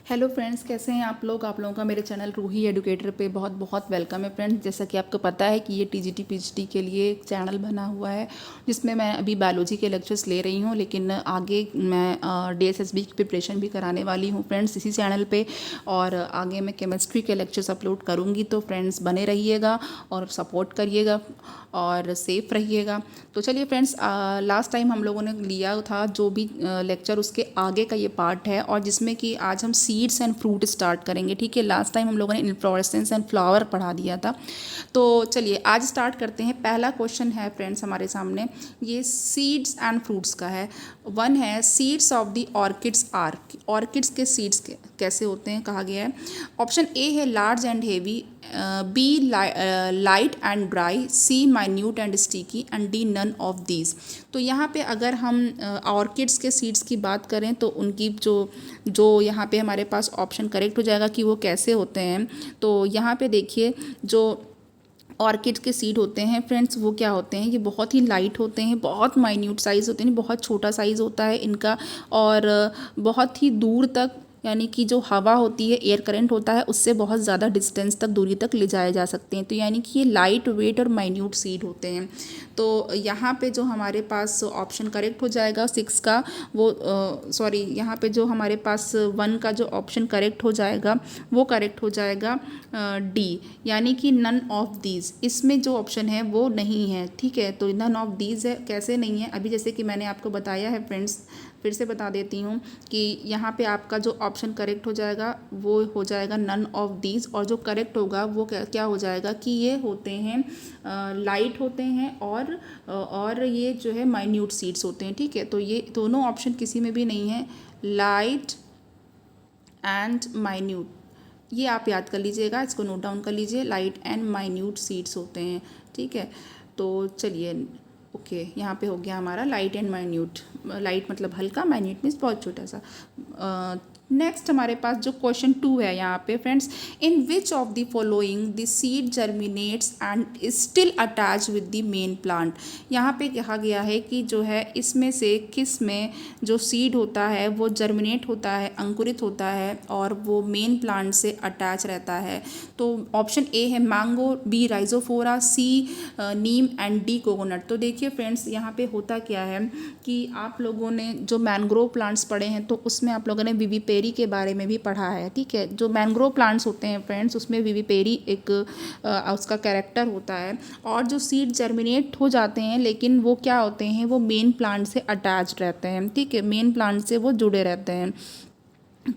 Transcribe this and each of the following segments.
Hello friends, कैसे हैं आप लोगों का मेरे चैनल रूही एडुकेटर पे बहुत बहुत वेलकम है फ्रेंड्स। जैसा कि आपको पता है कि ये टीजीटी पीजीटी के लिए एक चैनल बना हुआ है जिसमें मैं अभी बायोलॉजी के लेक्चर्स ले रही हूँ, लेकिन आगे मैं डीएसएसबी की प्रिपरेशन भी कराने वाली हूँ फ्रेंड्स इसी चैनल पे। और आगे मैं केमिस्ट्री के लेक्चर्स अपलोड करूँगी, तो फ्रेंड्स बने रहिएगा और सपोर्ट करिएगा और सेफ़ रहिएगा। तो चलिए फ्रेंड्स, लास्ट टाइम हम लोगों ने लिया था जो भी लेक्चर, उसके आगे का ये पार्ट है और जिसमें कि आज हम सीड्स एंड फ्रूट स्टार्ट करेंगे। ठीक है, लास्ट टाइम हम लोगों ने इन्फ्लोरेसेंस एंड फ्लावर पढ़ा दिया था। तो चलिए आज स्टार्ट करते हैं। पहला क्वेश्चन है फ्रेंड्स हमारे सामने, ये सीड्स एंड फ्रूट्स का है। वन है seeds of the orchids are, orchids के सीड्स कैसे होते हैं कहा गया है। ऑप्शन ए है large and heavy, B light and dry, C minute and sticky and D none of these. तो यहाँ पे अगर हम ऑर्किड्स के सीड्स की बात करें तो उनकी जो यहाँ पे हमारे पास ऑप्शन करेक्ट हो जाएगा कि वो कैसे होते हैं। तो यहाँ पे देखिए, जो ऑर्किड के सीड होते हैं फ्रेंड्स वो क्या होते हैं, ये बहुत ही लाइट होते हैं, बहुत माइन्यूट साइज़ होते हैं, बहुत छोटा साइज़ होता है इनका, और बहुत ही दूर तक, यानी कि जो हवा होती है, एयर करंट होता है, उससे बहुत ज़्यादा डिस्टेंस तक, दूरी तक ले जाए जा सकते हैं। तो यानी कि ये लाइट वेट और माइन्यूट सीड होते हैं। तो यहाँ पे जो हमारे पास ऑप्शन करेक्ट हो जाएगा 6 का, वो सॉरी, यहाँ पे जो हमारे पास 1 का जो ऑप्शन करेक्ट हो जाएगा वो करेक्ट हो जाएगा डी, यानी कि नन ऑफ दीज। इसमें जो ऑप्शन है वो नहीं है। ठीक है, तो नन ऑफ दीज है, कैसे नहीं है, अभी जैसे कि मैंने आपको बताया है फ्रेंड्स, फिर से बता देती हूँ कि यहाँ पे आपका जो ऑप्शन करेक्ट हो जाएगा वो हो जाएगा नन ऑफ दीज, और जो करेक्ट होगा वो क्या हो जाएगा कि ये होते हैं लाइट होते हैं और ये जो है माइन्यूट सीड्स होते हैं। ठीक है, तो ये दोनों ऑप्शन किसी में भी नहीं है, लाइट एंड माइन्यूट। ये आप याद कर लीजिएगा, इसको नोट डाउन कर लीजिए, लाइट एंड माइन्यूट सीड्स होते हैं। ठीक है, तो चलिए ओके, यहाँ पे हो गया हमारा लाइट एंड माइन्यूट। लाइट मतलब हल्का, माइन्यूट मीन्स बहुत छोटा सा। नेक्स्ट हमारे पास जो क्वेश्चन 2 है यहाँ पे friends, in which of the following the seed germinates and still attach with the main plant. यहाँ पे कहा गया है कि जो है इसमें से किस में जो सीड होता है वो जर्मिनेट होता है, अंकुरित होता है और वो मेन प्लांट से अटैच रहता है। तो ऑप्शन ए है mango, B rhizophora, C neem and D coconut. तो देखिए फ्रेंड्स, यहाँ पे होता क्या है कि आप लोगों ने जो मैंग्रोव प्लांट्स पढ़े हैं तो उसमें आप लोगों ने विविपेरी के बारे में भी पढ़ा है। ठीक है, जो मैंग्रोव प्लांट्स होते हैं फ्रेंड्स उसमें विविपेरी एक उसका कैरेक्टर होता है, और जो सीड जर्मिनेट हो जाते हैं लेकिन वो क्या होते हैं, वो मेन प्लांट से अटैच रहते हैं। ठीक है, मेन प्लांट से वो जुड़े रहते हैं।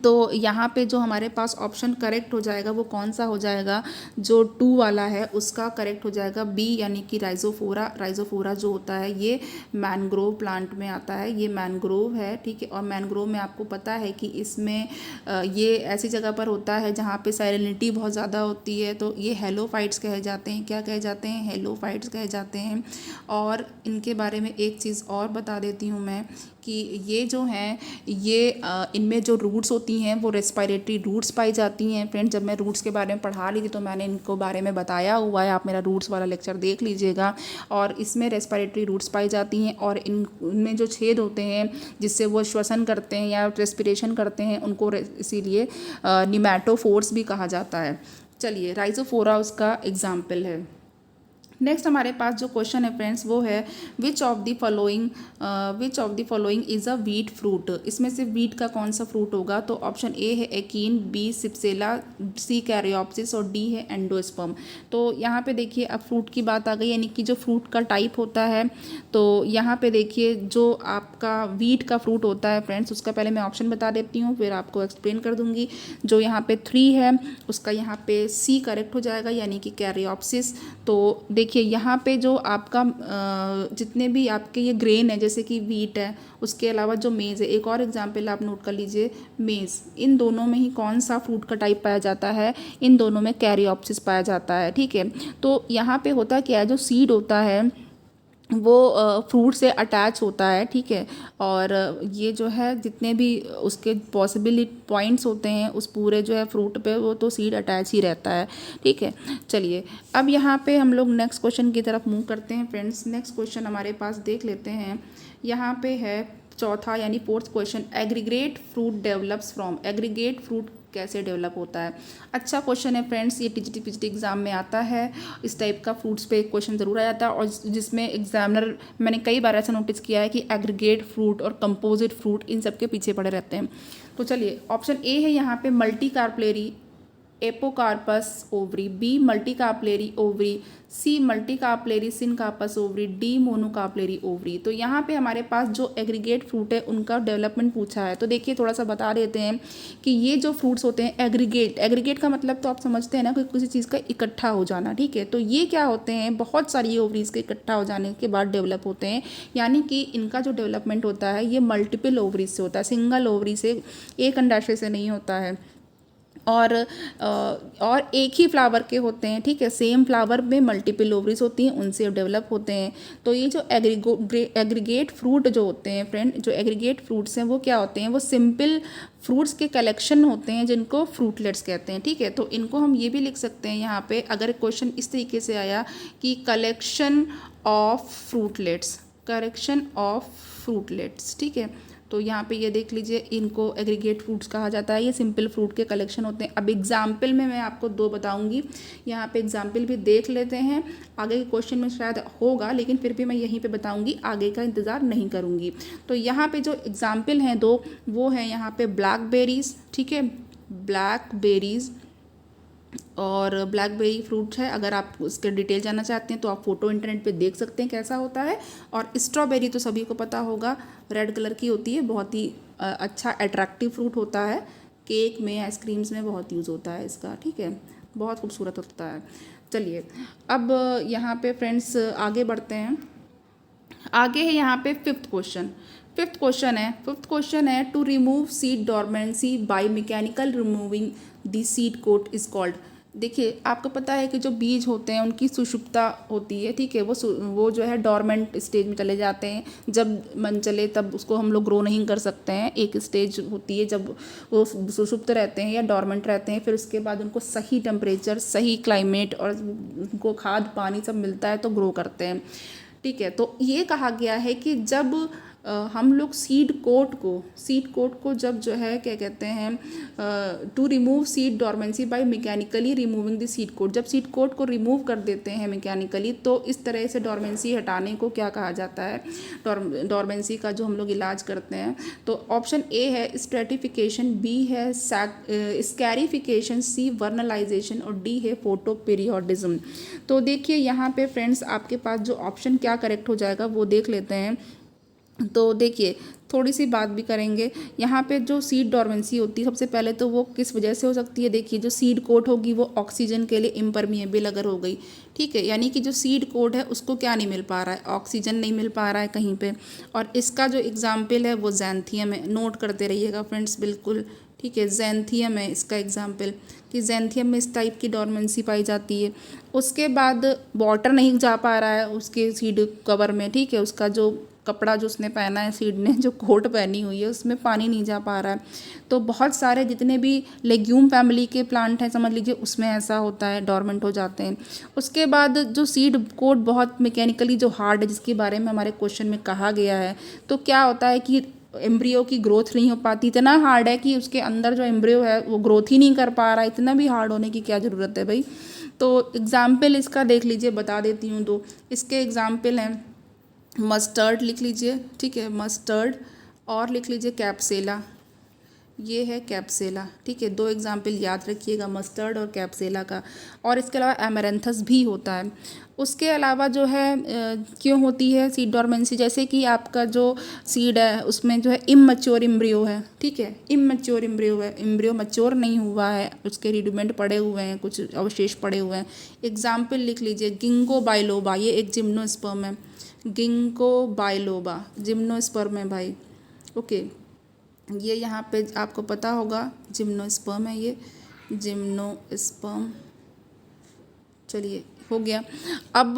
तो यहाँ पे जो हमारे पास ऑप्शन करेक्ट हो जाएगा वो कौन सा हो जाएगा, जो 2 वाला है उसका करेक्ट हो जाएगा बी, यानी कि राइजोफोरा। राइजोफोरा जो होता है ये मैनग्रोव प्लांट में आता है, ये मैनग्रोव है। ठीक है, और मैनग्रोव में आपको पता है कि इसमें ये ऐसी जगह पर होता है जहाँ पे सैलिनिटी बहुत ज़्यादा होती है, तो ये हेलोफाइट्स कहे जाते हैं। क्या कहे जाते हैं, हेलोफाइट्स कहे जाते हैं। और इनके बारे में एक चीज़ और बता देती हूँ मैं कि ये जो हैं ये इनमें जो रूट्स होती हैं वो रेस्पिरेटरी रूट्स पाई जाती हैं। फ्रेंड्स, जब मैं रूट्स के बारे में पढ़ा रही थी तो मैंने इनको बारे में बताया हुआ है, आप मेरा रूट्स वाला लेक्चर देख लीजिएगा। और इसमें रेस्पिरेटरी रूट्स पाई जाती हैं, और इनमें जो छेद होते हैं जिससे वो श्वसन करते हैं या रेस्पिरेशन करते हैं उनको इसीलिए निमैटोफोर्स भी कहा जाता है। चलिए, राइजोफोरा उसका एग्जाम्पल है। नेक्स्ट हमारे पास जो क्वेश्चन है फ्रेंड्स वो है which of the following is a wheat fruit. इसमें से वीट का कौन सा फ्रूट होगा। तो ऑप्शन ए है एकीन, बी सिप्सेला, सी कैरियोप्सिस और डी है एंडोस्पर्म। तो यहाँ पे देखिए अब फ्रूट की बात आ गई, यानी कि जो फ्रूट का टाइप होता है। तो यहाँ पे देखिए जो आपका वीट का फ्रूट होता है फ्रेंड्स, उसका पहले मैं ऑप्शन बता देती हूँ फिर आपको एक्सप्लेन कर दूँगी। जो यहाँ पे 3 है उसका यहाँ पे सी करेक्ट हो जाएगा, यानी कि कैरियोप्सिस। तो देखिए यहाँ पे जो आपका जितने भी आपके ये ग्रेन है, जैसे कि वीट है, उसके अलावा जो मेज़ है, एक और एग्जांपल आप नोट कर लीजिए, मेज़, इन दोनों में ही कौन सा फ्रूट का टाइप पाया जाता है, इन दोनों में कैरियोप्सिस पाया जाता है। ठीक है, तो यहाँ पे होता क्या है, जो सीड होता है वो फ्रूट से अटैच होता है। ठीक है, और ये जो है जितने भी उसके पॉसिबिलिटी पॉइंट्स होते हैं उस पूरे जो है फ्रूट पे, वो तो सीड अटैच ही रहता है। ठीक है, चलिए अब यहाँ पे हम लोग नेक्स्ट क्वेश्चन की तरफ मूव करते हैं फ्रेंड्स। नेक्स्ट क्वेश्चन हमारे पास देख लेते हैं, यहाँ पे है चौथा यानी 4th question, aggregate fruit develops from. Aggregate fruit कैसे डेवलप होता है। अच्छा क्वेश्चन है फ्रेंड्स, ये टीजीटी पीजीटी एग्जाम में आता है, इस टाइप का फ्रूट्स पे एक क्वेश्चन ज़रूर आ जाता है, और जिसमें एग्जामिनर मैंने कई बार ऐसा नोटिस किया है कि एग्रीगेट फ्रूट और कंपोजिट फ्रूट इन सब के पीछे पड़े रहते हैं। तो चलिए ऑप्शन ए है यहाँ पे multi carpellary apocarpous ovary, B multi carpellary ovary, C multi carpellary syncarpous ovary, D monocarpellary ovary. तो यहाँ पे हमारे पास जो एग्रीगेट फ्रूट है उनका डेवलपमेंट पूछा है। तो देखिए थोड़ा सा बता देते हैं कि ये जो फ्रूट्स होते हैं एग्रीगेट का मतलब तो आप समझते हैं ना कि किसी चीज़ का इकट्ठा हो जाना, ठीक है। तो ये क्या होते हैं, बहुत सारी ओवरीज के इकट्ठा हो जाने के बाद डेवलप होते हैं, यानी कि इनका जो डेवलपमेंट होता है ये मल्टीपल ओवरीज से होता है, सिंगल ओवरी से, एक अंडाशय से नहीं होता है। और एक ही फ्लावर के होते हैं, ठीक है, सेम फ्लावर में मल्टीपल ओवरीज होती हैं, उनसे डेवलप होते हैं। तो ये जो एग्रीगेट फ्रूट जो होते हैं फ्रेंड, जो एग्रीगेट फ्रूट्स हैं वो क्या होते हैं, वो सिंपल फ्रूट्स के कलेक्शन होते हैं जिनको फ्रूटलेट्स कहते हैं, ठीक है। तो इनको हम ये भी लिख सकते हैं यहाँ पे, अगर क्वेश्चन इस तरीके से आया कि कलेक्शन ऑफ फ्रूटलेट्स, ठीक है। तो यहाँ पे ये देख लीजिए, इनको एग्रीगेट फ्रूट्स कहा जाता है, ये सिंपल फ्रूट के कलेक्शन होते हैं। अब एग्जाम्पल में मैं आपको 2 बताऊंगी, यहाँ पे एग्जाम्पल भी देख लेते हैं, आगे के क्वेश्चन में शायद होगा लेकिन फिर भी मैं यहीं पे बताऊंगी, आगे का इंतज़ार नहीं करूँगी। तो यहाँ पे जो एग्जाम्पल हैं 2, वो हैं यहाँ पे ब्लैकबेरीज, ठीक है, ब्लैकबेरीज और ब्लैकबेरी फ्रूट है। अगर आप उसके डिटेल जानना चाहते हैं तो आप फोटो इंटरनेट पे देख सकते हैं कैसा होता है। और स्ट्रॉबेरी तो सभी को पता होगा, रेड कलर की होती है, बहुत ही अच्छा अट्रैक्टिव फ्रूट होता है, केक में आइसक्रीम्स में बहुत यूज़ होता है इसका, ठीक है, बहुत खूबसूरत होता है। चलिए अब यहाँ पे फ्रेंड्स आगे बढ़ते हैं। आगे है यहाँ पे फिफ्थ क्वेश्चन है to remove seed dormancy by mechanical removing the seed coat is called. देखिए आपको पता है कि जो बीज होते हैं उनकी सुषुप्ता होती है, ठीक है, वो जो है डॉर्मेंट स्टेज में चले जाते हैं, जब मन चले तब उसको हम लोग ग्रो नहीं कर सकते हैं। एक स्टेज होती है जब वो सुषुप्त रहते हैं या डॉर्मेंट रहते हैं, फिर उसके बाद उनको सही टेम्परेचर, सही क्लाइमेट और उनको खाद पानी सब मिलता है तो ग्रो करते हैं, ठीक है। तो ये कहा गया है कि जब हम लोग सीड कोट को जब जो है क्या कहते हैं, to remove seed dormancy by mechanically removing the seed coat, जब सीड कोट को रिमूव कर देते हैं मैकेनिकली, तो इस तरह से डॉर्मेंसी हटाने को क्या कहा जाता है, डॉर्मेंसी का जो हम लोग इलाज करते हैं। तो ऑप्शन ए है स्ट्रेटिफिकेशन, बी है स्कैरिफिकेशन, सी वर्नलाइजेशन और डी है फोटो पीरियोडिज्म। तो देखिए यहाँ पे फ्रेंड्स आपके पास जो ऑप्शन क्या करेक्ट हो जाएगा वो देख लेते हैं। तो देखिए थोड़ी सी बात भी करेंगे यहाँ पे, जो सीड डॉर्मेंसी होती है सबसे पहले तो वो किस वजह से हो सकती है। देखिए जो सीड कोट होगी वो ऑक्सीजन के लिए इम्परमिएबल अगर हो गई, ठीक है, यानी कि जो सीड कोट है उसको क्या नहीं मिल पा रहा है, ऑक्सीजन नहीं मिल पा रहा है कहीं पे। और इसका जो एग्जाम्पल है वो ज़ैंथियम है, नोट करते रहिएगा फ्रेंड्स बिल्कुल, ठीक है, ज़ैंथियम है इसका एग्जाम्पल, कि ज़ैंथियम में इस टाइप की डॉर्मेंसी पाई जाती है। उसके बाद वाटर नहीं जा पा रहा है उसके सीड कवर में, ठीक है, उसका जो कपड़ा जो उसने पहना है, सीड ने जो कोट पहनी हुई है उसमें पानी नहीं जा पा रहा है। तो बहुत सारे जितने भी लेग्यूम फैमिली के प्लांट हैं समझ लीजिए उसमें ऐसा होता है, डॉर्मेंट हो जाते हैं। उसके बाद जो सीड कोट बहुत मैकेनिकली जो हार्ड है, जिसके बारे में हमारे क्वेश्चन में कहा गया है, तो क्या होता है कि एम्ब्रियो की ग्रोथ नहीं हो पाती, इतना हार्ड है कि उसके अंदर जो एम्ब्रियो है वो ग्रोथ ही नहीं कर पा रहा है। इतना भी हार्ड होने की क्या ज़रूरत है भाई। तो एग्जाम्पल इसका देख लीजिए, बता देती हूँ। तो इसके एग्जाम्पल हैं मस्टर्ड लिख लीजिए, ठीक है, मस्टर्ड, और लिख लीजिए कैप्सेला, ये है कैप्सेला, ठीक है। 2 एग्जाम्पल याद रखिएगा, मस्टर्ड और कैप्सेला का। और इसके अलावा एमेरेंथस भी होता है। उसके अलावा जो है क्यों होती है सीड डॉर्मेंसी, जैसे कि आपका जो सीड है उसमें जो है इमैच्योर एम्ब्रियो है, ठीक है, इमैच्योर एम्ब्रियो है, एम्ब्रियो मैच्योर नहीं हुआ है, उसके रिडुमेंट पड़े हुए हैं, कुछ अवशेष पड़े हुए हैं। एग्जाम्पल लिख लीजिए गिंगो बाइलोबा, ये एक जिम्नोस्पर्म है, गिंको बाइलोबा जिम्नोस्पर्म है भाई, ओके। ये यहाँ पे आपको पता होगा जिम्नोस्पर्म है, ये जिम्नोस्पर्म। चलिए हो गया। अब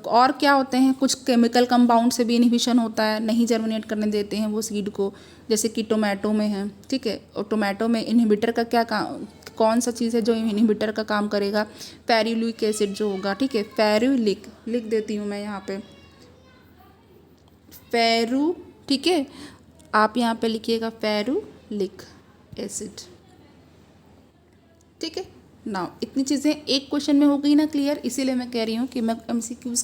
और क्या होते हैं, कुछ केमिकल कंपाउंड से भी इनहिबिशन होता है, नहीं जर्मिनेट करने देते हैं वो सीड को, जैसे कि टोमेटो में है, ठीक है। और टोमेटो में इनहिबिटर का क्या काम, कौन सा चीज़ है जो इनहिबिटर का काम करेगा, फेरुलिक एसिड जो होगा, ठीक है, फेरुलिक लिख देती हूँ मैं यहाँ पे, ठीक है, आप यहाँ पे लिखिएगा फेरुलिक एसिड, ठीक है ना। इतनी चीज़ें एक क्वेश्चन में हो गई ना क्लियर, इसीलिए मैं कह रही हूँ कि मैं एमसीक्यूज़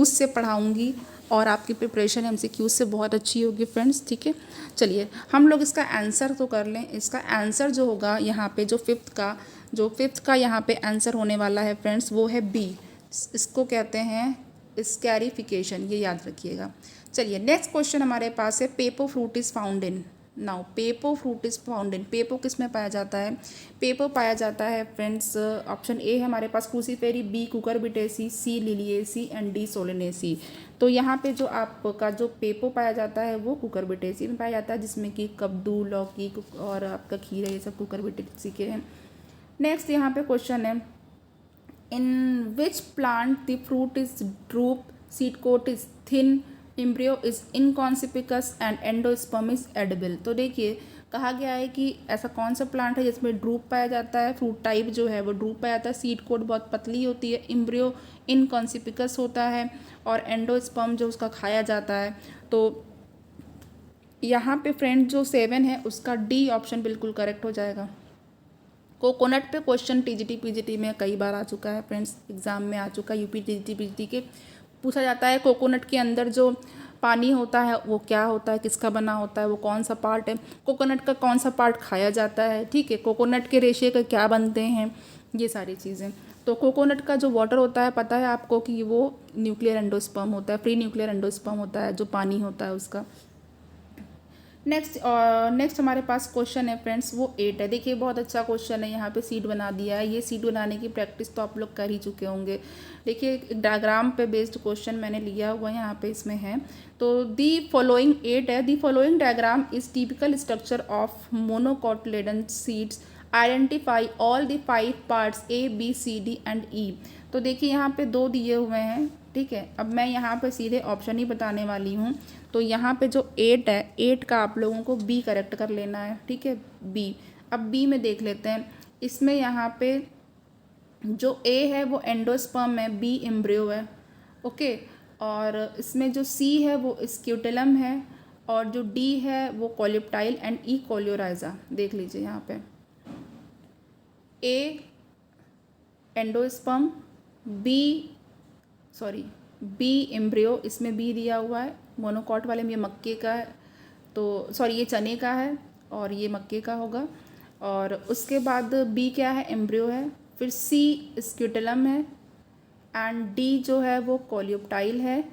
से पढ़ाऊँगी और आपकी प्रिपरेशन एमसीक्यूज़ से बहुत अच्छी होगी फ्रेंड्स। ठीक है, चलिए हम लोग इसका आंसर तो कर लें। इसका आंसर जो होगा यहाँ पे जो फिफ्थ का यहाँ पे आंसर होने वाला है फ्रेंड्स, वो है बी। इसको कहते हैं स्कैरिफिकेशन, ये याद रखिएगा। चलिए नेक्स्ट क्वेश्चन हमारे पास है pepo fruit is found in. Now pepo fruit is found in, pepo किस में पाया जाता है? पेपो पाया जाता है फ्रेंड्स, ऑप्शन ए है हमारे पास Cruciferae, B Cucurbitaceae, C Liliaceae and D Solanaceae. तो यहाँ पे जो आपका जो पेपो पाया जाता है वो कुकुरबिटेसी में पाया जाता है, जिसमें कि कद्दू, लौकी और आपका खीरा, ये सब कुकुरबिटेसी के हैं। नेक्स्ट यहाँ पे क्वेश्चन है, in which plant the fruit is drupe, seed coat is thin, embryo is inconspicuous and endosperm is edible. तो देखिए कहा गया है कि ऐसा कौन सा प्लांट है जिसमें ड्रूप पाया जाता है, फ्रूट टाइप जो है वो ड्रूप पाया जाता है, सीड कोट बहुत पतली होती है, एम्ब्रियो इनकॉन्सिपिकस होता है और एंडोस्पर्म जो उसका खाया जाता है। तो यहाँ पे फ्रेंड जो 7 है उसका डी ऑप्शन बिल्कुल करेक्ट हो जाएगा। कोकोनट पे क्वेश्चन टीजीटी पीजीटी में कई बार आ चुका है फ्रेंड्स, एग्जाम में आ चुका है, यूपी टीजीटी पीजीटी के पूछा जाता है कोकोनट के अंदर जो पानी होता है वो क्या होता है, किसका बना होता है, वो कौन सा पार्ट है, कोकोनट का कौन सा पार्ट खाया जाता है। ठीक है, कोकोनट के रेशे का क्या बनते हैं, ये सारी चीज़ें। तो कोकोनट का जो वाटर होता है पता है आपको कि वो न्यूक्लियर एंडोस्पर्म होता है, फ्री न्यूक्लियर एंडोस्पर्म होता है, जो पानी होता है उसका। नेक्स्ट हमारे पास क्वेश्चन है फ्रेंड्स, वो 8 है। देखिए बहुत अच्छा क्वेश्चन है, यहाँ पे सीट बना दिया है। ये सीट बनाने की प्रैक्टिस तो आप लोग कर ही चुके होंगे। देखिए एक डायग्राम पे बेस्ड क्वेश्चन मैंने लिया हुआ यहाँ पे इसमें है। तो दी फॉलोइंग 8 है, the following diagram is typical structure of monocotyledon seeds, identify all the 5 parts A B C D and E. तो देखिए यहाँ पे 2 दिए हुए हैं। ठीक है, अब मैं यहाँ पे सीधे ऑप्शन ही बताने वाली हूँ। तो यहाँ पे जो 8 है, 8 का आप लोगों को बी करेक्ट कर लेना है। ठीक है, बी। अब बी में देख लेते हैं, इसमें यहाँ पे जो ए है वो एंडोस्पर्म है, बी एम्ब्रियो है। ओके, और इसमें जो सी है वो स्क्यूटेलम है और जो डी है वो कोलिप्टाइल एंड ई कोलियोराइजा। देख लीजिए यहाँ पे ए एंडोस्पर्म, बी एम्ब्रियो, इसमें बी दिया हुआ है। मोनोकॉट वाले में ये मक्के का है, तो सॉरी ये चने का है और ये मक्के का होगा। और उसके बाद बी क्या है, एम्ब्रियो है। फिर सी स्क्यूटेलम है एंड डी जो है वो कोलियोप्टाइल है,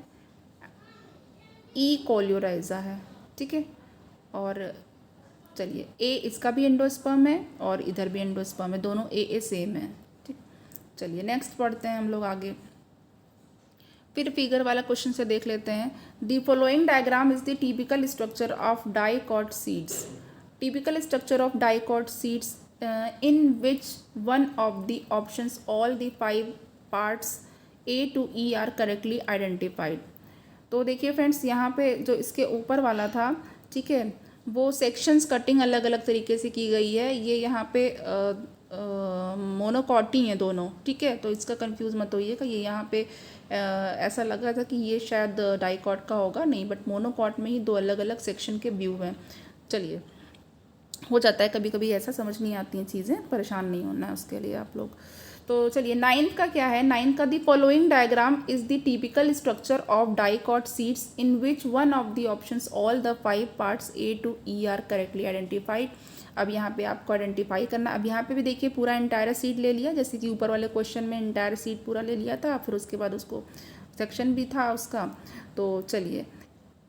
ई कोलियोराइजा है। ठीक है, और चलिए ए इसका भी एंडोस्पर्म है और इधर भी एंडोस्पर्म है, दोनों ए सेम है। ठीक, चलिए नेक्स्ट पढ़ते हैं हम लोग आगे। फिर फिगर वाला क्वेश्चन से देख लेते हैं। The following diagram is the typical structure of dicot seeds. Typical structure of dicot seeds in which one of the options all the 5 parts A to E are correctly identified. तो देखिए friends यहाँ पे जो इसके ऊपर वाला था, ठीक है, वो सेक्शंस कटिंग अलग अलग तरीके से की गई है। ये यहाँ पे मोनोकॉट ही हैं दोनों। ठीक है, तो इसका कंफ्यूज मत होइएगा। ये यहाँ पे ऐसा लग रहा था कि ये शायद डाइकॉट का होगा, नहीं, बट मोनोकॉट में ही 2 अलग अलग सेक्शन के व्यू हैं। चलिए, हो जाता है कभी कभी ऐसा, समझ नहीं आती हैं चीज़ें, परेशान नहीं होना है उसके लिए आप लोग। तो चलिए 9th का क्या है, 9th का the following diagram is the typical structure of dicot seeds in which one of the options all the 5 parts A to E are correctly identified. अब यहाँ पे आपको आइडेंटिफाई करना। अब यहाँ पे भी देखिए पूरा इंटायर सीड ले लिया, जैसे कि ऊपर वाले क्वेश्चन में इंटायर सीड पूरा ले लिया था, फिर उसके बाद उसको सेक्शन भी था उसका। तो चलिए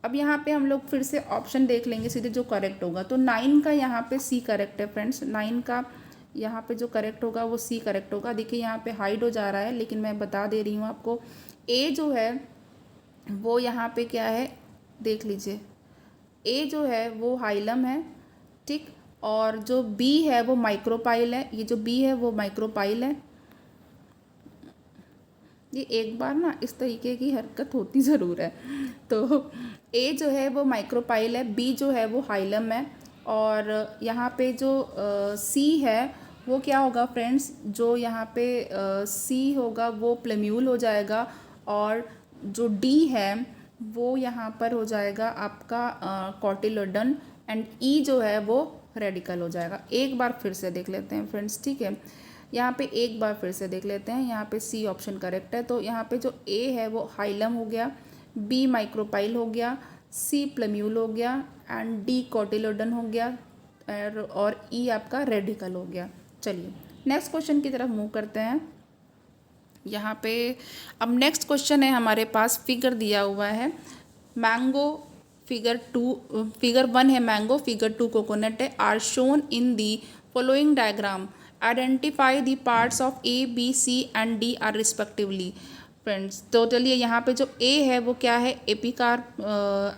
अब यहाँ पे हम लोग फिर से ऑप्शन देख लेंगे सीधे जो करेक्ट होगा। तो 9 का यहाँ पे सी करेक्ट है फ्रेंड्स, 9 का यहाँ पे जो करेक्ट होगा वो सी करेक्ट होगा। देखिए यहाँ पे हाइड हो जा रहा है, लेकिन मैं बता दे रही हूँ आपको। ए जो है वो यहाँ पे क्या है, देख लीजिए, ए जो है वो हाइलम है। ठीक, और जो बी है वो माइक्रोपाइल है। ये जो बी है वो माइक्रोपाइल है। ये एक बार ना इस तरीके की हरकत होती ज़रूर है। तो ए जो है वो माइक्रोपाइल है, बी जो है वो हाइलम है, और यहाँ पे जो सी है वो क्या होगा फ्रेंड्स, जो यहाँ पे सी होगा वो प्लेम्यूल हो जाएगा, और जो डी है वो यहाँ पर हो जाएगा आपका कॉटिलोडन, एंड ई जो है वो रेडिकल हो जाएगा। एक बार फिर से देख लेते हैं फ्रेंड्स, ठीक है। यहाँ पे एक बार फिर से देख लेते हैं, यहाँ पे सी ऑप्शन करेक्ट है। तो यहाँ पे जो ए है वो हाइलम हो गया, बी माइक्रोपाइल हो गया, सी प्लम्यूल हो गया एंड डी कॉटिलोडन हो गया और ई आपका रेडिकल हो गया। चलिए नेक्स्ट क्वेश्चन की तरफ मूव करते हैं। यहाँ पे अब नेक्स्ट क्वेश्चन है हमारे पास, फिगर दिया हुआ है मैंगो, फिगर 1 है मैंगो, फिगर 2 कोकोनट है, are shown in the following diagram, identify the parts of A B C and D are respectively. Friends तो चलिए यहाँ पे जो ए है वो क्या है, एपिकार्प।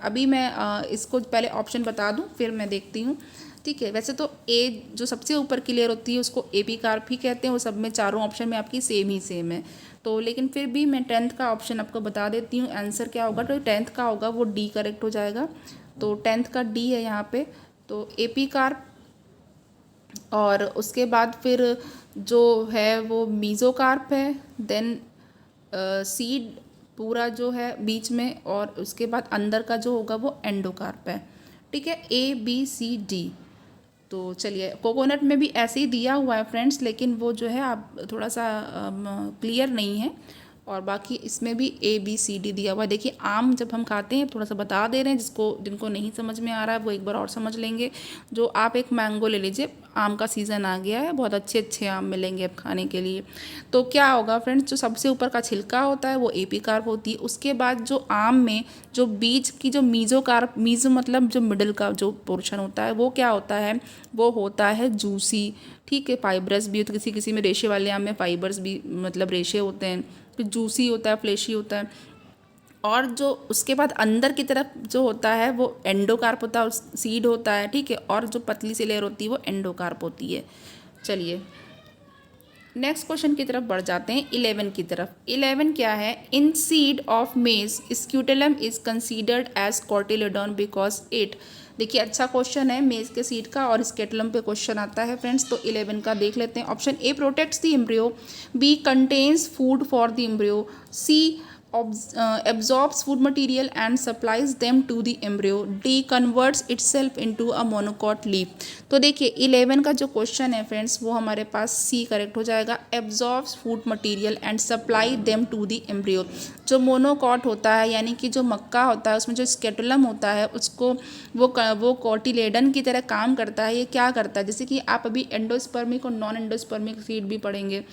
अभी मैं इसको पहले ऑप्शन बता दूँ फिर मैं देखती हूँ, ठीक है। वैसे तो ए जो सबसे ऊपर की लेयर होती है उसको एपिकार्प ही कहते हैं, वो सब में चारों ऑप्शन में आपकी सेम है। तो लेकिन फिर भी मैं 10th का ऑप्शन आपको बता देती हूँ, आंसर क्या होगा। तो 10th का होगा वो डी करेक्ट हो जाएगा। तो 10th का डी है यहाँ पे, तो एपिकार्प। और उसके बाद फिर जो है वो मीजोकार्प है, देन सीड पूरा जो है बीच में, और उसके बाद अंदर का जो होगा वो एंडोकार्प है, ठीक है। A B C D. तो चलिए कोकोनट में भी ऐसे ही दिया हुआ है फ्रेंड्स, लेकिन वो जो है आप थोड़ा सा क्लियर नहीं है। और बाकी इसमें भी ए बी सी डी दिया हुआ है। देखिए आम जब हम खाते हैं थोड़ा सा बता दे रहे हैं, जिनको नहीं समझ में आ रहा है वो एक बार और समझ लेंगे। जो आप एक मैंगो ले लीजिए, आम का सीज़न आ गया है, बहुत अच्छे अच्छे आम मिलेंगे अब खाने के लिए। तो क्या होगा फ्रेंड्स, जो सबसे ऊपर का छिलका होता है वो एपिकार्प होती है। उसके बाद जो आम में जो बीज की जो मीजोकार्प, मीजो मतलब जो मिडल का जो पोर्शन होता है वो क्या होता है, वो होता है जूसी, ठीक है। फाइबरस भी होता है, किसी किसी में रेशे वाले आम में फाइबर्स भी मतलब रेशे होते हैं, फिर जूसी होता है, फ्लेशी होता है। और जो उसके बाद अंदर की तरफ जो होता है वो एंडोकार्प होता है, सीड होता है, ठीक है। और जो पतली सी लेयर होती है वो एंडोकार्प होती है। चलिए नेक्स्ट क्वेश्चन की तरफ बढ़ जाते हैं, 11 की तरफ। 11 क्या है, in seed of maize scutellum is considered as cotyledon because it. देखिए अच्छा क्वेश्चन है मेज के सीड का, और स्केटलम पे क्वेश्चन आता है फ्रेंड्स। तो 11 का देख लेते हैं। Option A protects the embryo, B contains food for the embryo, C absorbs food material and supplies them to the embryo, D converts itself into a monocot leaf। तो देखिए 11 का जो क्वेश्चन है फ्रेंड्स वो हमारे पास सी करेक्ट हो जाएगा, absorbs food material and supply them to the embryo। जो मोनोकॉट होता है यानी कि जो मक्का होता है उसमें जो स्केटुलम होता है उसको वो कॉटिलेडन की तरह काम करता है। ये क्या करता है, जैसे कि आप अभी एंडोस्पर्मिक और नॉन एंडोस्पर्मिक सीड भी पढ़ेंगे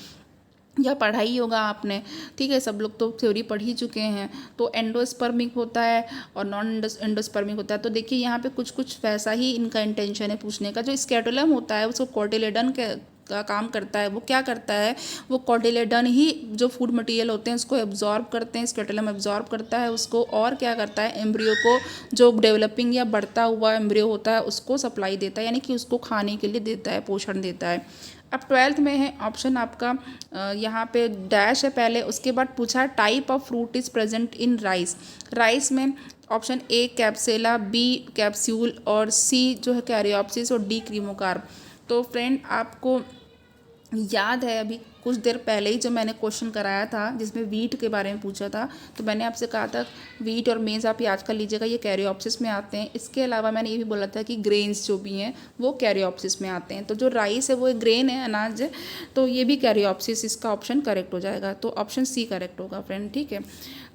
या पढ़ाई होगा आपने, ठीक है। सब लोग तो थ्योरी पढ़ ही चुके हैं। तो एंडोस्पर्मिक होता है और नॉन एंडोस्पर्मिक होता है। तो देखिए यहाँ पे कुछ कुछ वैसा ही इनका इंटेंशन है पूछने का। जो स्केटुलम होता है उसको कॉटिलेडन का काम करता है। वो क्या करता है, वो कॉटिलेडन ही जो फूड मटेरियल होते हैं उसको एब्जॉर्ब करते हैं, स्केटुलम एब्जॉर्ब करता है उसको, और क्या करता है एम्ब्रियो को, जो डेवलपिंग या बढ़ता हुआ एम्ब्रियो होता है उसको सप्लाई देता है, यानी कि उसको खाने के लिए देता है, पोषण देता है। अब 12th में है ऑप्शन आपका यहाँ पे डैश है पहले, उसके बाद पूछा है type of fruit is present in rice. Rice में ऑप्शन ए कैप्सेला, बी कैप्सूल और सी जो है कैरियोप्सिस और डी क्रीमोकार्प। तो फ्रेंड आपको याद है अभी कुछ देर पहले ही जो मैंने क्वेश्चन कराया था जिसमें वीट के बारे में पूछा था, तो मैंने आपसे कहा था वीट और मेज़ आप याद कर लीजिएगा, ये कैरियोप्सिस में आते हैं। इसके अलावा मैंने ये भी बोला था कि ग्रेन्स जो भी हैं वो कैरियोप्सिस में आते हैं। तो जो राइस है वो एक ग्रेन है, अनाज है, तो ये भी कैरियोप्सिस, इसका ऑप्शन करेक्ट हो जाएगा। तो ऑप्शन सी करेक्ट होगा फ्रेंड, ठीक है।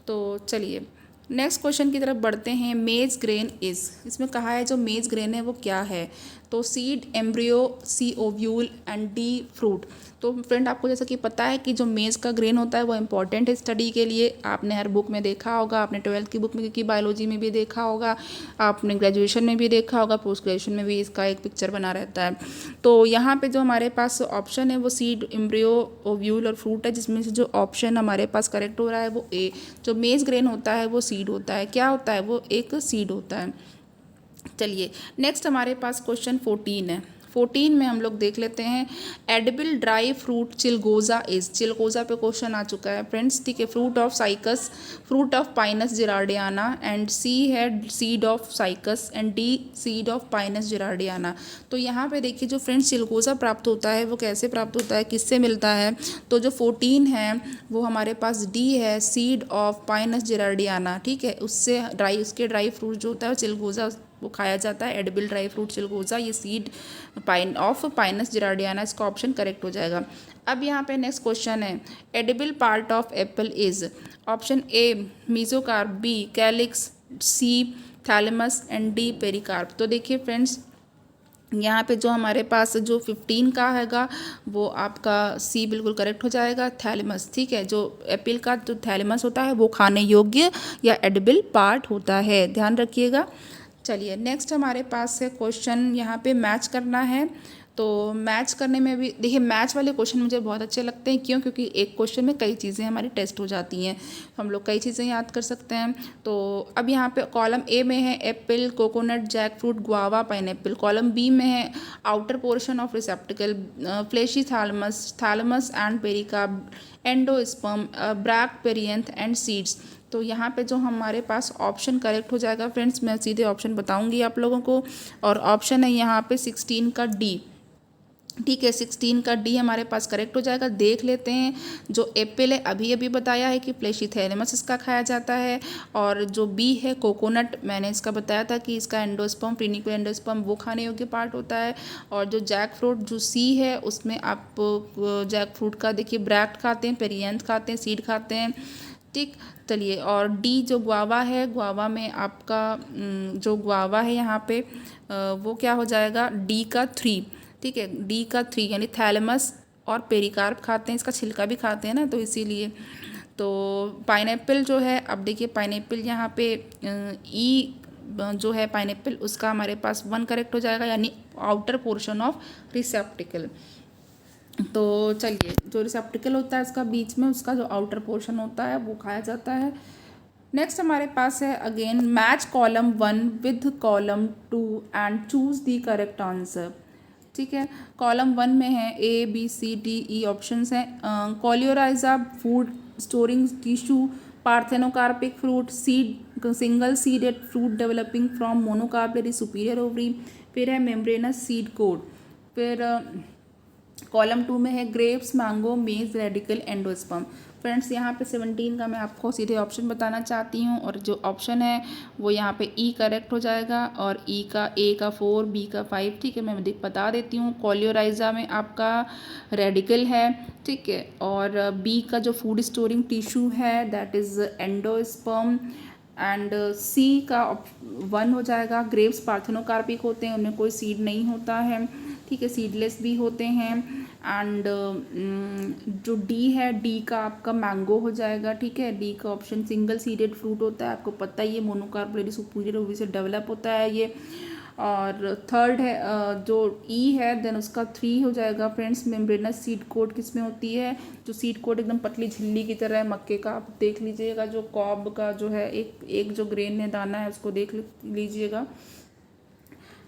तो चलिए नेक्स्ट क्वेश्चन की तरफ बढ़ते हैं। मेज ग्रेन इज, इसमें कहा है जो मेज ग्रेन है वो क्या है। तो seed, embryo, C ovule and D fruit. तो फ्रेंड आपको जैसा कि पता है कि जो मेज़ का ग्रेन होता है वो इंपॉर्टेंट है स्टडी के लिए। आपने हर बुक में देखा होगा, आपने 12th की बुक में की बायोलॉजी में भी देखा होगा, आपने ग्रेजुएशन में भी देखा होगा, पोस्ट ग्रेजुएशन में भी इसका एक पिक्चर बना रहता है। तो यहाँ पे जो हमारे पास ऑप्शन है वो सीड, एम्ब्रियो, ओव्यूल और फ्रूट है, जिसमें से जो ऑप्शन हमारे पास करेक्ट हो रहा है वो ए। जो मेज़ ग्रेन होता है वो सीड होता है। क्या होता है, वो एक सीड होता है। चलिए नेक्स्ट हमारे पास क्वेश्चन 14 है। 14 में हम लोग देख लेते हैं edible dry fruit chilgoza is. चिलगोजा पे क्वेश्चन आ चुका है फ्रेंड्स, ठीक है। Fruit of Cycas, fruit of Pinus gerardiana and C है seed of Cycas and D seed of Pinus gerardiana. तो यहाँ पे देखिए जो फ्रेंड्स चिलगोजा प्राप्त होता है वो कैसे प्राप्त होता है, किससे मिलता है। तो जो 14 है वो हमारे पास डी है सीड ऑफ पाइनस जिरार्डियाना, ठीक है। उससे उसके ड्राई फ्रूट जो होता है चिलगोजा वो खाया जाता है। एडिबल ड्राई फ्रूट चिलगोजा, ये सीड पाइनस जिरार्डियाना, इसका ऑप्शन करेक्ट हो जाएगा। अब यहाँ पे नेक्स्ट क्वेश्चन है, edible part of apple is, option A mesocarp, B calyx, C thalamus and D pericarp. तो देखिए फ्रेंड्स, यहाँ पे जो हमारे पास जो 15 का हैगा वो आपका सी बिल्कुल करेक्ट हो जाएगा, थैलेमस। ठीक है, जो एप्पल का जो थैलेमस होता है वो खाने योग्य या एडिबल पार्ट होता है, ध्यान रखिएगा। चलिए नेक्स्ट हमारे पास है क्वेश्चन, यहाँ पे मैच करना है। तो मैच करने में भी देखिए, मैच वाले क्वेश्चन मुझे बहुत अच्छे लगते हैं। क्यों? क्योंकि एक क्वेश्चन में कई चीज़ें हमारी टेस्ट हो जाती हैं, हम लोग कई चीज़ें याद कर सकते हैं। तो अब यहाँ पे कॉलम ए में है apple, coconut, jackfruit, guava, pineapple. Column B में है outer portion of receptacle, fleshy thalamus and pericarp, endosperm, bract perianth and seeds. तो यहाँ पे जो हमारे पास ऑप्शन करेक्ट हो जाएगा फ्रेंड्स, मैं सीधे ऑप्शन बताऊंगी आप लोगों को, और ऑप्शन है यहाँ पे 16 का डी। ठीक है, 16 का डी हमारे पास करेक्ट हो जाएगा। देख लेते हैं, जो एप्पल है अभी अभी बताया है कि प्लेशिथैलेमस इसका खाया जाता है, और जो बी है कोकोनट, मैंने इसका बताया था कि इसका एंडोस्पर्म, प्रीनिकुलर एंडोस्पर्म, वो खाने योग्य पार्ट होता है। और जो जैक फ्रूट जो सी है, उसमें आप जैक फ्रूट का देखिए ब्रैक्ट खाते हैं, पेरियंथ खाते हैं, सीड खाते हैं। ठीक, चलिए, और डी जो गुआवा है, गुआवा में आपका जो गुआवा है यहाँ पे वो क्या हो जाएगा, डी का 3। ठीक है, डी का 3 यानी थैलेमस और पेरिकार्प खाते हैं, इसका छिलका भी खाते हैं ना, तो इसीलिए। तो पाइनएप्पल जो है, अब देखिए पाइनएप्पल यहाँ पे ई जो है पाइनएप्पल, उसका हमारे पास 1 करेक्ट हो जाएगा, यानी आउटर पोर्शन ऑफ रिसेप्टिकल। तो चलिए, जो रिसेप्टिकल होता है इसका बीच में, उसका जो आउटर पोर्शन होता है वो खाया जाता है। नेक्स्ट हमारे पास है again, match column 1 with column 2 and choose the correct answer. ठीक है, कॉलम 1 में है A B C D E options हैं। Coleorhiza food storing tissue, parthenocarpic fruit, seed single seeded fruit developing from monocarpellary superior ovary. फिर है membranous seed coat. फिर column 2 में है grapes, mango, maize, radical, endosperm. Friends, यहाँ पे 17 का मैं आपको सीधे ऑप्शन बताना चाहती हूँ, और जो ऑप्शन है वो यहाँ पे ई करेक्ट हो जाएगा, और ई का ए का 4, बी का 5। ठीक है, मैं बता देती हूँ। कोलियोराइजा में आपका रेडिकल है, ठीक है, और बी का जो फूड स्टोरिंग टिश्यू है दैट इज़ एंडोस्पर्म, एंड सी का 1 हो जाएगा। ग्रेप्स पार्थेनोकार्पिक होते हैं, उनमें कोई सीड नहीं होता है। ठीक है, सीडलेस भी होते हैं। एंड जो डी है, डी का आपका मैंगो हो जाएगा। ठीक है, डी का ऑप्शन सिंगल सीडेड फ्रूट होता है, आपको पता ही है, मोनोकार्पलेरी सुपीरियर ओवरी से डेवलप होता है ये। और थर्ड है जो ई है, देन उसका 3 हो जाएगा फ्रेंड्स। मेम्ब्रेनस सीड कोट किस में होती है, जो सीड कोट एकदम पतली झिल्ली की तरह है मक्के का, आप देख लीजिएगा। जो कॉब का जो है एक जो ग्रेन है, दाना है, उसको देख लीजिएगा।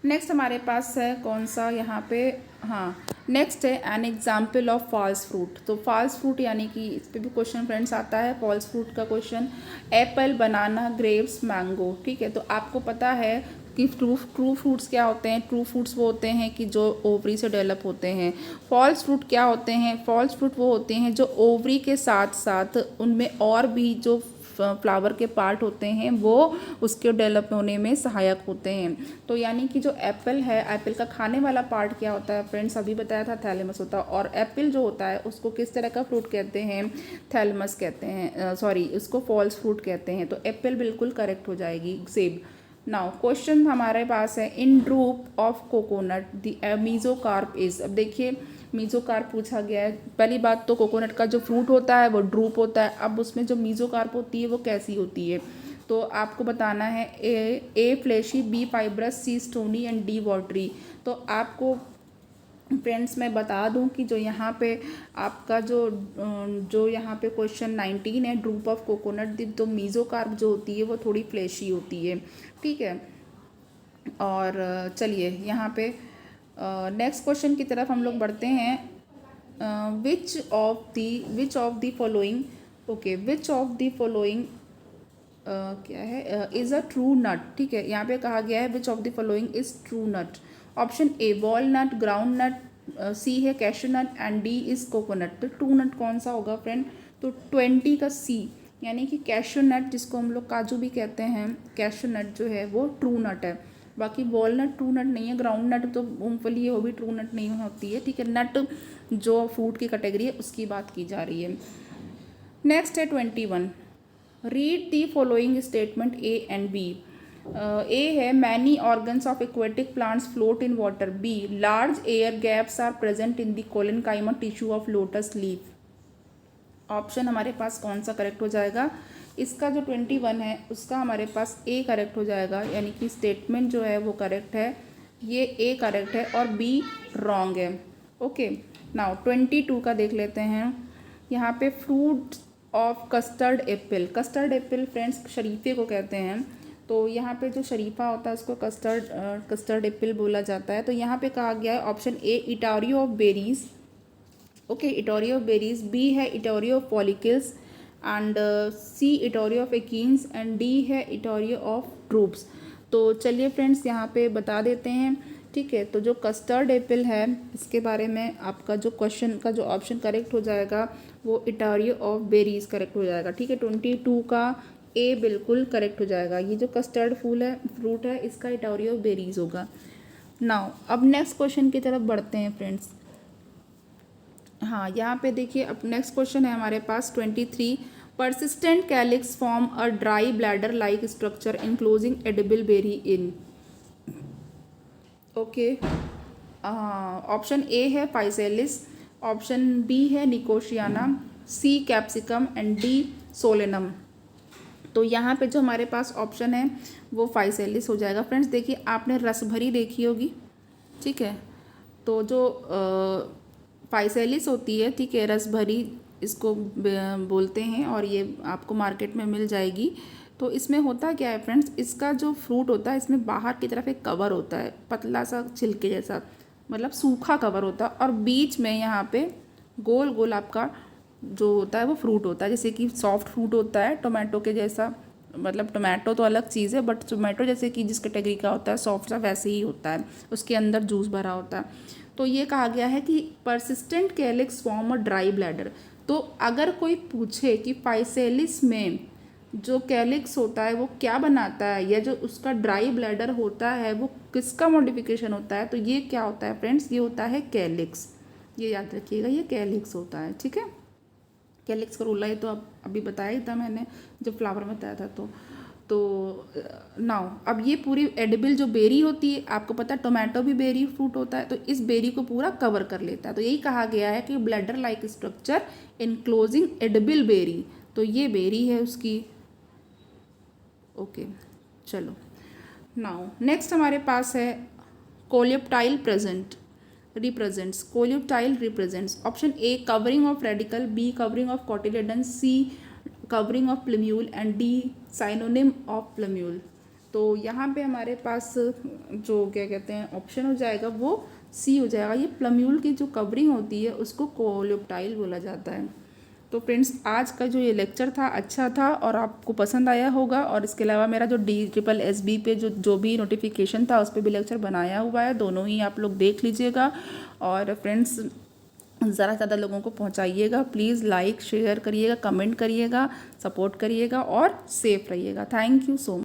नेक्स्ट हमारे पास है कौन सा यहाँ पे, हाँ, नेक्स्ट है an example of false fruit. तो फॉल्स फ्रूट यानी कि इस पर भी क्वेश्चन फ्रेंड्स आता है, फॉल्स फ्रूट का question. Apple, banana, grapes, mango. ठीक है, तो आपको पता है कि ट्रू फ्रूट्स क्या होते हैं। ट्रू फ्रूट्स वो होते हैं कि जो ओवरी से डेवलप होते हैं। फॉल्स फ्रूट क्या होते हैं, फॉल्स फ्रूट वो होते हैं जो ओवरी के साथ साथ उनमें और भी जो फ्लावर के पार्ट होते हैं वो उसके डेवलप होने में सहायक होते हैं। तो यानी कि जो एप्पल है, एप्पल का खाने वाला पार्ट क्या होता है फ्रेंड्स, अभी बताया था थैलेमस होता है। और एप्पल जो होता है उसको किस तरह का फ्रूट कहते हैं, थैलेमस कहते हैं, सॉरी, उसको फॉल्स फ्रूट कहते हैं। तो एप्पल बिल्कुल करेक्ट हो जाएगी, सेब। नाउ क्वेश्चन हमारे पास है, in drupe of coconut the mesocarp is. अब देखिए, मीजोकार्प पूछा गया है। पहली बात तो कोकोनट का जो फ्रूट होता है वो ड्रूप होता है। अब उसमें जो मीजोकार्प होती है वो कैसी होती है, तो आपको बताना है। A fleshy, B fibrous, C stony and D watery. तो आपको फ्रेंड्स मैं बता दूं कि जो यहाँ पे आपका जो यहाँ पे क्वेश्चन 19 है, ड्रूप ऑफ कोकोनट, तो मीजोकार्प जो होती है वो थोड़ी फ्लैशी होती है। ठीक है, और चलिए यहाँ पे नेक्स्ट क्वेश्चन की तरफ हम लोग बढ़ते हैं। विच of the following, okay, which of the following क्या है, इज़ अ ट्रू नट। ठीक है, यहाँ पे कहा गया है which of the following is true nut. Option A walnut, ground nut, C है cashew nut and D is coconut. तो ट्रू नट कौन सा होगा फ्रेंड, तो 20 का सी, यानी कि कैशू नट, जिसको हम लोग काजू भी कहते हैं, कैशू नट जो है वो ट्रू नट है। बाकी वॉलनट ट्रू नट नहीं है, ग्राउंड नट तो मूंगफली है वो भी ट्रू नट नहीं होती है, ठीक है। नट जो फ्रूट की कैटेगरी है उसकी बात की जा रही है। नेक्स्ट है 21, read the following statement A and B. A है many organs of aquatic plants float in water. B large air gaps are present in the collenchyma tissue of lotus leaf. Option हमारे पास कौन सा correct हो जाएगा? इसका जो 21 है उसका हमारे पास ए करेक्ट हो जाएगा, यानी कि स्टेटमेंट जो है वो करेक्ट है, ये ए करेक्ट है और बी रॉन्ग है। ओके, नाउ 22 का देख लेते हैं। यहाँ पे fruit of custard apple. Custard apple friends शरीफे को कहते हैं, तो यहाँ पे जो शरीफा होता है उसको कस्टर्ड एप्पल बोला जाता है। तो यहाँ पे कहा गया है option A etaerio of berries. Okay, etaerio of berries. B है etaerio of follicles and C etaerio of achenes and D है इटोरियो ऑफ ट्रूप्स। तो चलिए फ्रेंड्स यहाँ पे बता देते हैं, ठीक है। तो जो कस्टर्ड एप्पल है इसके बारे में आपका जो क्वेश्चन का जो ऑप्शन करेक्ट हो जाएगा वो इटोरियो ऑफ बेरीज करेक्ट हो जाएगा, ठीक है। 22 का ए बिल्कुल करेक्ट हो जाएगा। ये जो कस्टर्ड फ्रूट है इसका इटोरियो ऑफ बेरीज होगा। नाउ अब नेक्स्ट क्वेश्चन की तरफ बढ़ते हैं फ्रेंड्स। हाँ, यहाँ पे देखिए अब नेक्स्ट क्वेश्चन है हमारे पास 23, persistent calyx form a dry bladder like structure enclosing edible berry in. Okay, option A है फाइसेलिस, ऑप्शन बी है nicotiana, C capsicum and D solanum. तो यहाँ पे जो हमारे पास ऑप्शन है वो फाइसेलिस हो जाएगा। फ्रेंड्स देखिए आपने रसभरी देखी होगी, ठीक है। तो जो फाइसेलिस होती है, ठीक है, रस भरी इसको बोलते हैं और ये आपको मार्केट में मिल जाएगी। तो इसमें होता क्या है फ्रेंड्स, इसका जो फ्रूट होता है इसमें बाहर की तरफ एक कवर होता है पतला सा छिलके जैसा, मतलब सूखा कवर होता है, और बीच में यहाँ पे गोल गोल आपका जो होता है वो फ्रूट होता है, जैसे कि सॉफ्ट फ्रूट होता है टोमेटो के जैसा। मतलब टोमेटो तो अलग चीज़ है, बट टोमेटो जैसे कि जिस कैटेगरी का होता है सॉफ्ट सा वैसे ही होता है, उसके अंदर जूस भरा होता है। तो ये कहा गया है कि persistent calyx form a dry bladder. तो अगर कोई पूछे कि फाइसेलिस में जो कैलिक्स होता है वो क्या बनाता है, या जो उसका ड्राई ब्लैडर होता है वो किसका मॉडिफिकेशन होता है, तो ये क्या होता है फ्रेंड्स, ये होता है कैलिक्स। ये याद रखिएगा, ये कैलिक्स होता है, ठीक है। कैलिक्स का रूल है तो अब अभी बताया ही था मैंने जब फ्लावर में बताया था। तो नाउ अब ये पूरी एडिबल जो बेरी होती है, आपको पता है टोमेटो भी बेरी फ्रूट होता है, तो इस बेरी को पूरा कवर कर लेता है। तो यही कहा गया है कि bladder like structure enclosing edible berry, तो ये बेरी है उसकी। ओके, चलो नाउ नेक्स्ट हमारे पास है coleoptile represents. Coleoptile represents option A covering of radicle, B covering of cotyledon, C covering of plumule and D synonym of plumule. तो यहाँ पे हमारे पास जो क्या कहते हैं ऑप्शन हो जाएगा वो सी हो जाएगा। ये प्लम्यूल की जो कवरिंग होती है उसको कोलेप्टाइल बोला जाता है। तो फ्रेंड्स आज का जो ये लेक्चर था अच्छा था और आपको पसंद आया होगा, और इसके अलावा मेरा जो DSSB पे जो भी नोटिफिकेशन था उस पर भी लेक्चर बनाया हुआ है, दोनों ही आप लोग देख लीजिएगा। और फ्रेंड्स ज़्यादा से ज़्यादा लोगों को पहुंचाइएगा, प्लीज़ लाइक शेयर करिएगा, कमेंट करिएगा, सपोर्ट करिएगा और सेफ रहिएगा। Thank you so much.